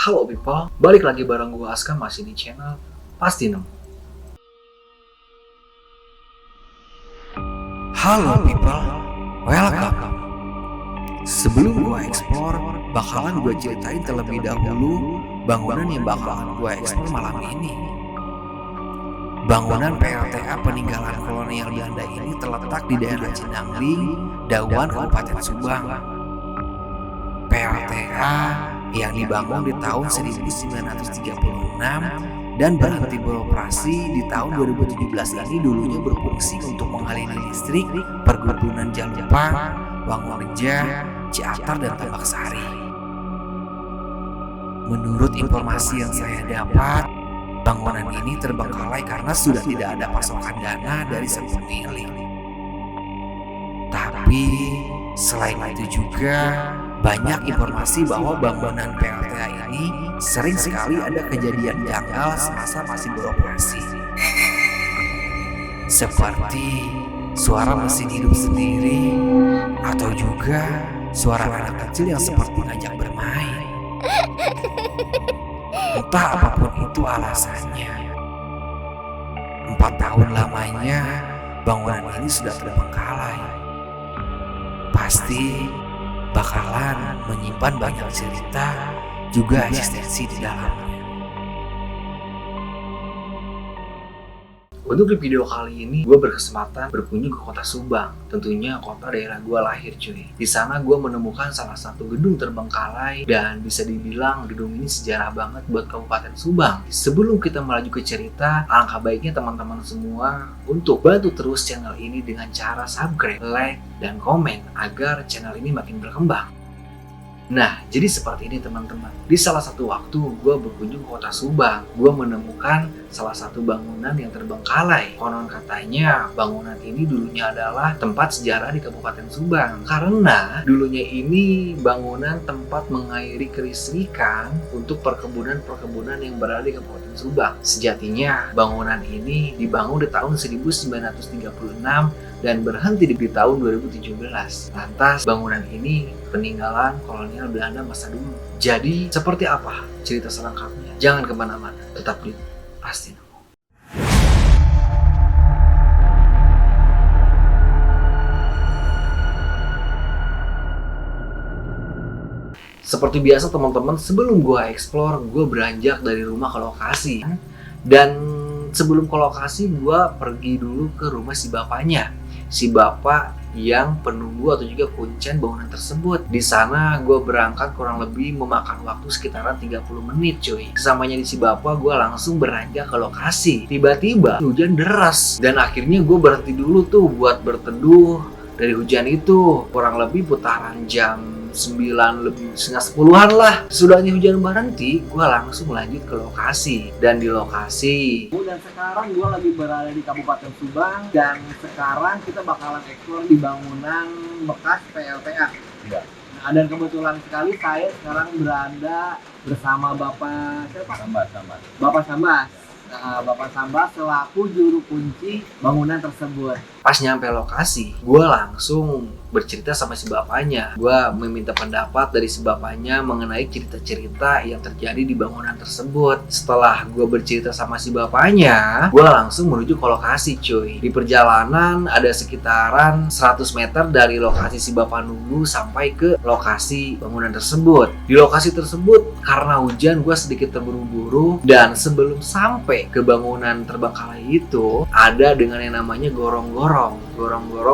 Halo people, balik lagi bareng gue Aska masih di channel Pasti Nemu. Halo people, welcome. Sebelum gue explore, bakalan gue ceritain terlebih dahulu bangunan yang bakalan gue explore malam ini. Bangunan PLTA peninggalan kolonial Belanda ini terletak di daerah Cinangling, Dawan, Kabupaten Subang. PLTA yang dibangun di tahun 1936 dan berhenti beroperasi di tahun 2017 ini dulunya berfungsi untuk mengaliri listrik perkebunan Jalupang, Wangureja, Ciatar, dan Tambak Sari. Menurut informasi yang saya dapat, bangunan ini terbengkalai karena sudah tidak ada pasokan dana dari sang pemilik. Tapi selain itu juga banyak informasi bahwa bangunan PLTA ini sering sekali ada kejadian janggal semasa masih beroperasi. Seperti suara mesin hidup sendiri atau juga suara anak kecil yang seperti ngajak bermain. Entah apapun itu alasannya. 4 tahun lamanya bangunan ini sudah terbengkalai. Pasti bakalan menyimpan banyak cerita juga eksistensi di dalamnya. Untuk di video kali ini, gue berkesempatan berkunjung ke kota Subang, tentunya kota daerah gue lahir cuy. Di sana gue menemukan salah satu gedung terbengkalai dan bisa dibilang gedung ini sejarah banget buat Kabupaten Subang. Sebelum kita melaju ke cerita, alangkah baiknya teman-teman semua untuk bantu terus channel ini dengan cara subscribe, like, dan komen agar channel ini makin berkembang. Nah, jadi seperti ini teman-teman. Di salah satu waktu gue berkunjung ke kota Subang, gue menemukan salah satu bangunan yang terbengkalai. Konon katanya bangunan ini dulunya adalah tempat sejarah di Kabupaten Subang. Karena dulunya ini bangunan tempat mengairi kelistrikan untuk perkebunan-perkebunan yang berada di Kabupaten Subang. Sejatinya bangunan ini dibangun di tahun 1936 dan berhenti di tahun 2017. Lantas bangunan ini peninggalan kolonial Belanda masa dulu. Jadi seperti apa cerita selengkapnya? Jangan kemana-mana, tetap di Pasti Nemu. Seperti biasa teman-teman, sebelum gue explore, gue beranjak dari rumah ke lokasi. Dan sebelum ke lokasi, gue pergi dulu ke rumah si bapaknya. Si bapak yang penunggu atau juga kuncen bangunan tersebut. Di sana gue berangkat kurang lebih memakan waktu sekitaran 30 menit cuy. Sesamanya di si bapak, gue langsung beranjak ke lokasi. Tiba-tiba hujan deras dan akhirnya gue berhenti dulu tuh buat berteduh dari hujan itu. Kurang lebih putaran jam 9 lebih setengah 10-an lah. Sesudahnya hujan berhenti, gue langsung lanjut ke lokasi. Dan di lokasi, dan sekarang gue lagi berada di Kabupaten Subang. Dan sekarang kita bakalan eksplor di bangunan bekas PLTA. Ya. Nah, dan kebetulan sekali saya sekarang berada bersama Bapak siapa? Sambas. Bapak Sambas. Bapak Sambas selaku juru kunci bangunan tersebut. Pas nyampe lokasi, gue langsung bercerita sama si bapaknya. Gue meminta pendapat dari si bapaknya mengenai cerita-cerita yang terjadi di bangunan tersebut. Setelah gue bercerita sama si bapaknya, gue langsung menuju ke lokasi cuy. Di perjalanan ada sekitaran 100 meter dari lokasi si bapak nunggu sampai ke lokasi bangunan tersebut. Di lokasi tersebut, karena hujan, gue sedikit terburu-buru. Dan sebelum sampai ke bangunan terbengkalai itu, ada dengan yang namanya gorong-gorong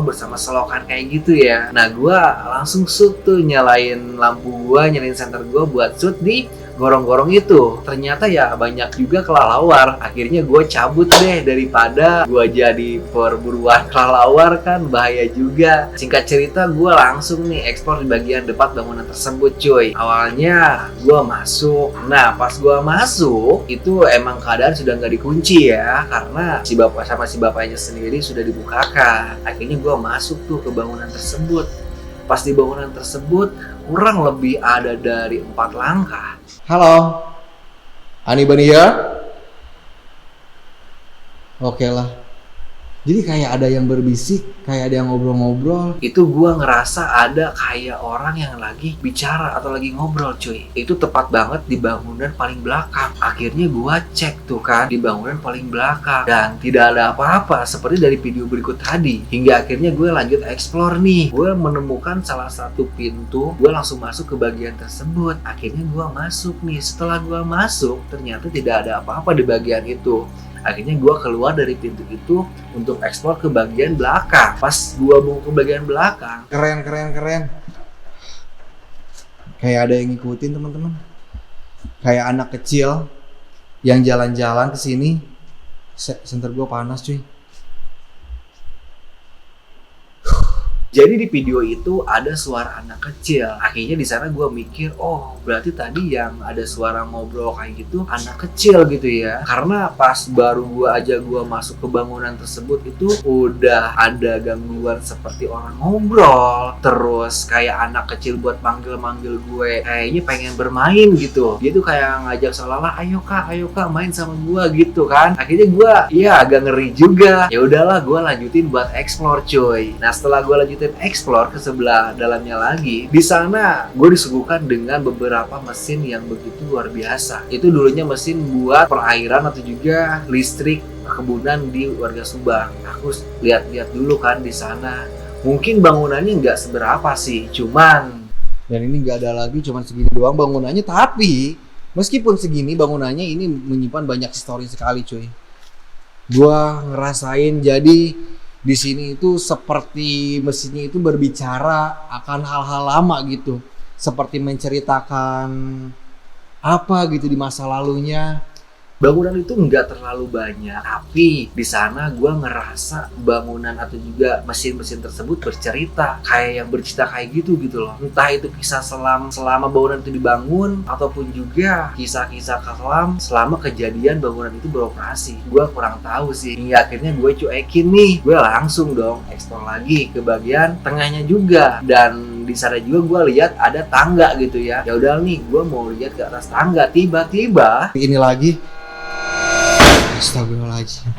bersama selokan kayak gitu ya. Nah, gue langsung shoot tuh, nyalain lampu gue, nyalain senter gue buat shoot di gorong-gorong itu. Ternyata ya banyak juga kelelawar. Akhirnya gue cabut deh, daripada gue jadi perburuan kelelawar kan bahaya juga. Singkat cerita, gue langsung nih ekspor di bagian depan bangunan tersebut cuy. Awalnya gue masuk. Nah, pas gue masuk itu emang keadaan sudah nggak dikunci ya, karena si bapak sama si bapaknya sendiri sudah dibukakan. Akhirnya gue masuk tuh ke bangunan tersebut. Pas di bangunan tersebut kurang lebih ada dari 4 langkah. Halo, anybody here? Oke lah. Jadi kayak ada yang berbisik, kayak ada yang ngobrol-ngobrol. Itu gua ngerasa ada kayak orang yang lagi bicara atau lagi ngobrol cuy. Itu tepat banget di bangunan paling belakang. Akhirnya gua cek tuh kan di bangunan paling belakang dan tidak ada apa-apa seperti dari video berikut tadi. Hingga akhirnya gue lanjut explore nih. Gue menemukan salah satu pintu, gue langsung masuk ke bagian tersebut. Akhirnya gue masuk nih. Setelah gue masuk, ternyata tidak ada apa-apa di bagian itu. Akhirnya gue keluar dari pintu itu untuk explore ke bagian belakang. Pas gue mau ke bagian belakang, Keren. Kayak ada yang ngikutin teman-teman. Kayak anak kecil yang jalan-jalan ke sini. Senter gue panas cuy. jadi di video itu ada suara anak kecil. Akhirnya di sana gue mikir, oh berarti tadi yang ada suara ngobrol kayak gitu anak kecil gitu ya. Karena pas baru gue masuk ke bangunan tersebut itu udah ada gangguan seperti orang ngobrol. Terus kayak anak kecil buat manggil-manggil gue. Kayaknya pengen bermain gitu. Dia tuh kayak ngajak seolah-olah, ayo kak main sama gue gitu kan. Akhirnya gue ya agak ngeri juga. Ya udahlah gue lanjutin buat explore cuy. Nah setelah gue lanjutin explore ke sebelah dalamnya lagi, di sana gue disuguhkan dengan beberapa mesin yang begitu luar biasa. Itu dulunya mesin buat perairan atau juga listrik perkebunan di warga Subang. Aku lihat-lihat dulu kan di sana. Mungkin bangunannya nggak seberapa sih, cuman Dan ini nggak ada lagi, cuman segini doang bangunannya. Tapi meskipun segini bangunannya ini menyimpan banyak histori sekali cuy. Gua ngerasain jadi di sini itu seperti mesinnya itu berbicara akan hal-hal lama gitu, seperti menceritakan apa gitu di masa lalunya. bangunan itu nggak terlalu banyak, tapi di sana gue ngerasa bangunan atau juga mesin-mesin tersebut bercerita, kayak yang bercerita kayak gitu loh. Entah itu kisah selama bangunan itu dibangun ataupun juga kisah-kisah kelam selama kejadian bangunan itu beroperasi. Gue kurang tahu sih. Hingga akhirnya gue cuekin nih, gue langsung dong explore lagi ke bagian tengahnya juga. Dan di sana juga gue lihat ada tangga gitu ya. Ya udah nih, gue mau lihat ke atas tangga. Tiba-tiba Ini lagi. Astagfirullahaladzim.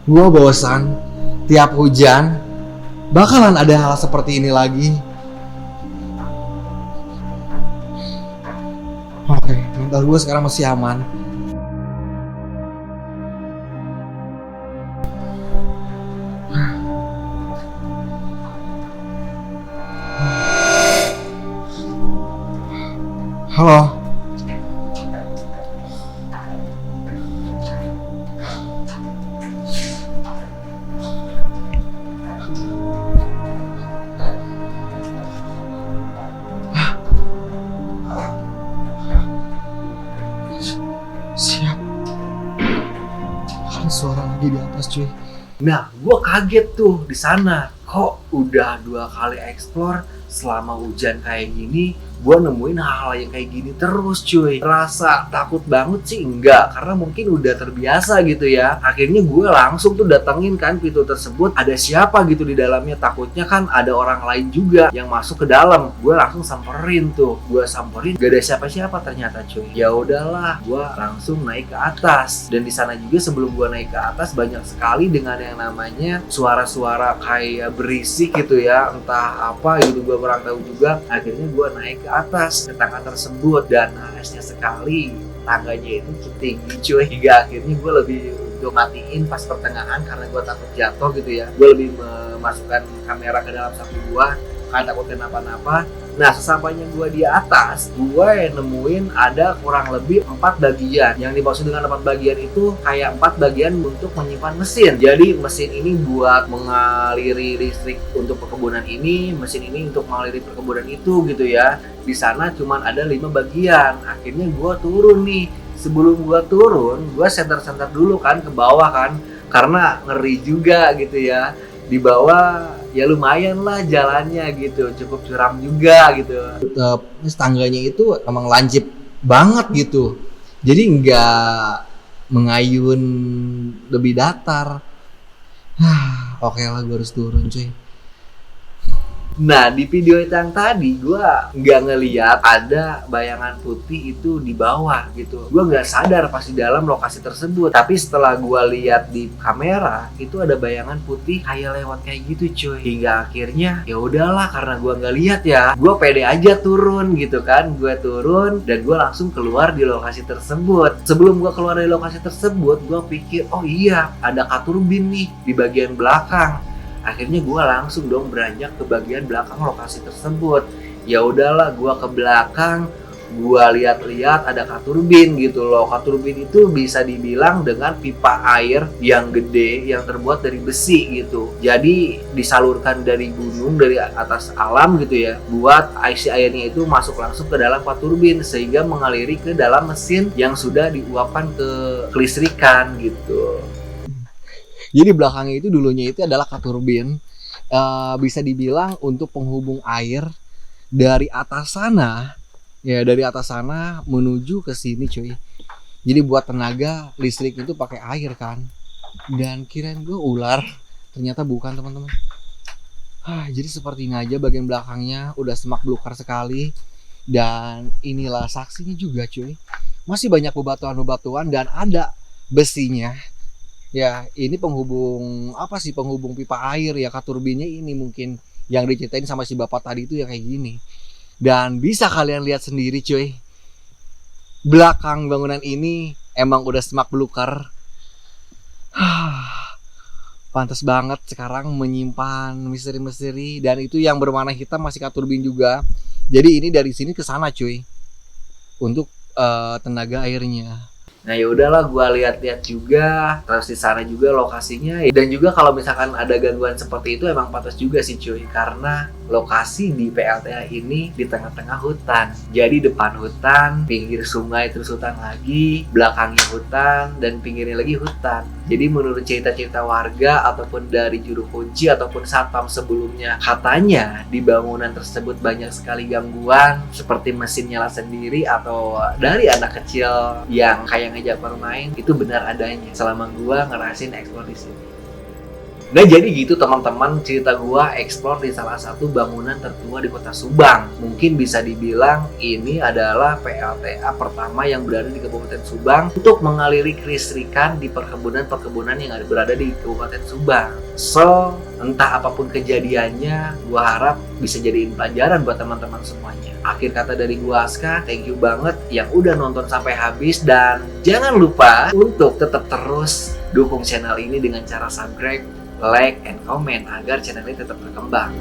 Gua bosan. Tiap hujan bakalan ada hal seperti ini lagi. Oke, mental gue sekarang masih aman. Halo. Siap. Ada suara lagi di atas cuy. nah, gue kaget tuh di sana. Kok udah 2 kali explore selama hujan kayak gini, gue nemuin hal-hal yang kayak gini terus cuy. Rasa takut banget sih enggak, karena mungkin udah terbiasa gitu ya. Akhirnya gue langsung tuh datengin kan pintu tersebut, ada siapa gitu di dalamnya. Takutnya kan ada orang lain juga yang masuk ke dalam. Gue langsung samperin tuh, gak ada siapa-siapa ternyata cuy. Ya udahlah, gue langsung naik ke atas. Dan di sana juga sebelum gue naik ke atas banyak sekali dengan yang namanya suara-suara kayak berisik gitu ya, entah apa gitu, gue kurang tahu juga. Akhirnya gue naik ke atas ke tangga tersebut dan naasnya sekali tangganya itu tinggi cuy. Hingga akhirnya gue lebih untuk matiin pas pertengahan karena gue takut jatuh gitu ya. Gue lebih memasukkan kamera ke dalam saku gue karena takut kenapa-napa. Nah sesampainya gue di atas, gue nemuin ada kurang lebih 4 bagian. Yang dimaksud dengan 4 bagian itu kayak 4 bagian untuk menyimpan mesin. Jadi mesin ini buat mengaliri listrik untuk perkebunan ini, mesin ini untuk mengaliri perkebunan itu gitu ya. Di sana cuman ada 5 bagian. Akhirnya gue turun nih. Sebelum gue turun, gue senter-senter dulu kan ke bawah kan, karena ngeri juga gitu ya. Di bawah ya lumayan lah jalannya gitu, cukup curam juga gitu. Tangganya itu emang lancip banget gitu, jadi nggak mengayun, lebih datar. Oke lah, gue harus turun cuy. Nah, di video itu yang tadi gue nggak ngeliat ada bayangan putih itu di bawah gitu. Gue nggak sadar pas di dalam lokasi tersebut. Tapi setelah gue lihat di kamera itu ada bayangan putih kayak lewat kayak gitu cuy. Hingga akhirnya ya udahlah, karena gue nggak lihat ya, gue pede aja turun gitu kan. Gue turun dan gue langsung keluar di lokasi tersebut. Sebelum gue keluar dari lokasi tersebut, gue pikir oh iya ada katurbin nih di bagian belakang. Akhirnya gue langsung dong beranjak ke bagian belakang lokasi tersebut. Ya udahlah, gue ke belakang, gue lihat-lihat ada katurbin gitu loh. Katurbin itu bisa dibilang dengan pipa air yang gede yang terbuat dari besi gitu. Jadi disalurkan dari gunung, dari atas alam gitu ya, buat isi airnya itu masuk langsung ke dalam katurbin sehingga mengaliri ke dalam mesin yang sudah diuapkan ke kelistrikan gitu. Jadi belakangnya itu dulunya itu adalah katurbin, bisa dibilang untuk penghubung air dari atas sana, ya dari atas sana menuju ke sini cuy. Jadi buat tenaga listrik itu pakai air kan. Dan kirain gue ular, ternyata bukan teman-teman. Jadi seperti ini aja bagian belakangnya udah semak belukar sekali. Dan inilah saksinya juga cuy. Masih banyak bebatuan-bebatuan dan ada besinya. Ya ini penghubung apa sih, penghubung pipa air ya, katurbinnya ini mungkin yang diceritain sama si bapak tadi itu ya kayak gini. Dan bisa kalian lihat sendiri cuy, belakang bangunan ini emang udah semak belukar. Pantas banget sekarang menyimpan misteri-misteri, dan itu yang berwarna hitam masih katurbin juga. Jadi ini dari sini ke sana cuy untuk tenaga airnya. Nah ya udahlah, gue lihat-lihat juga, terus di sana juga lokasinya. Dan juga kalau misalkan ada gangguan seperti itu emang pantas juga sih cuy, karena lokasi di PLTA ini di tengah-tengah hutan. Jadi depan hutan, pinggir sungai terus hutan lagi, belakangnya hutan, dan pinggirnya lagi hutan. Jadi menurut cerita-cerita warga ataupun dari juru kunci ataupun satpam sebelumnya, katanya di bangunan tersebut banyak sekali gangguan seperti mesin nyala sendiri atau dari anak kecil yang kayak ngajak bermain. Itu benar adanya selama gua ngerasain eksplor di sini. Nah jadi gitu teman-teman, cerita gua eksplor di salah satu bangunan tertua di kota Subang. Mungkin bisa dibilang ini adalah PLTA pertama yang berada di Kabupaten Subang untuk mengaliri kelistrikan di perkebunan-perkebunan yang berada di Kabupaten Subang. So, entah apapun kejadiannya, gua harap bisa jadiin pelajaran buat teman-teman semuanya. Akhir kata dari gua Aska, thank you banget yang udah nonton sampai habis, dan jangan lupa untuk tetap terus dukung channel ini dengan cara subscribe, like, and comment agar channel ini tetap berkembang.